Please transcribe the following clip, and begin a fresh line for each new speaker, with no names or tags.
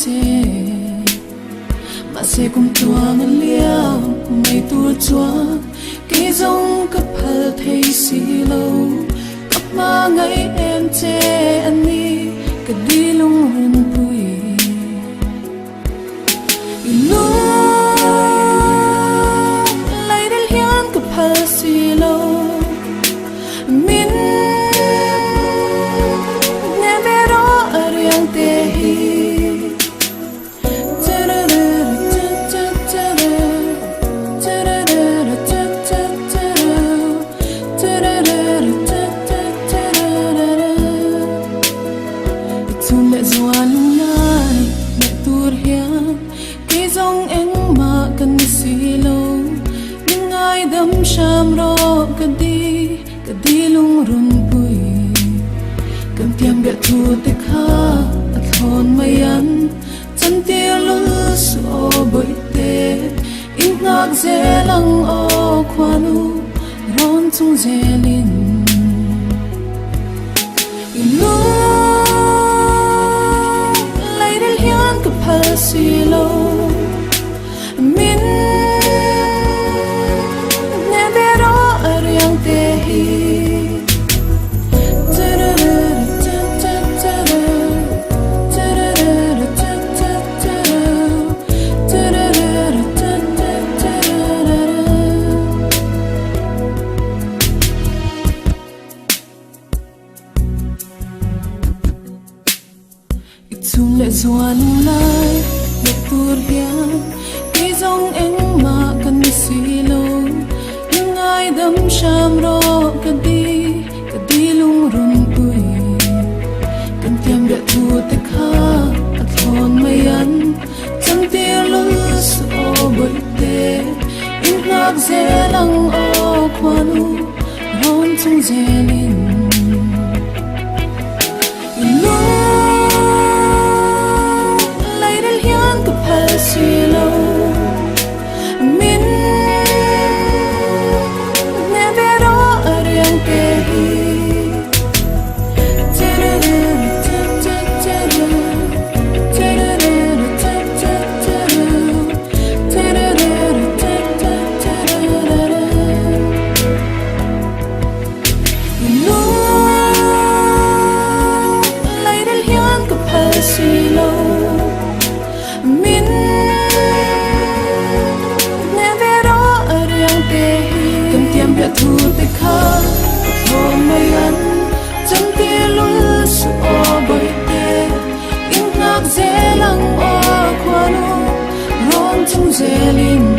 thế mà sẽ cùng tua ngân liao mày tua chúa cái giống cấp hal thấy xì lâu cấp mà ngày em thế anh đi cái đi lung run bụi lúc lại đến hiến cấp hal xì lâu min nghe bé đó ở riêng tê hi sham ro kadi lung run pui kam tiam be thu te kha athon mayan chan tia lu so boi te in nak ze lang o khwanu ron chung zelin lu lai del hian ka phal si lo min chung lệ doan lai lệ tur hian cái giống em mà cần xì lâu nhưng ai đâm sham ro kadi lung run pui cần tiêm bẹ thu te kha athon mayan chan tia lu so boi te in nak ze lang o khwanu ron chung zelin silo min ne vero ariang te hi thu te kha thon mayan chan tia lu so boi te in nak ze lang o khwanu ron chung zelin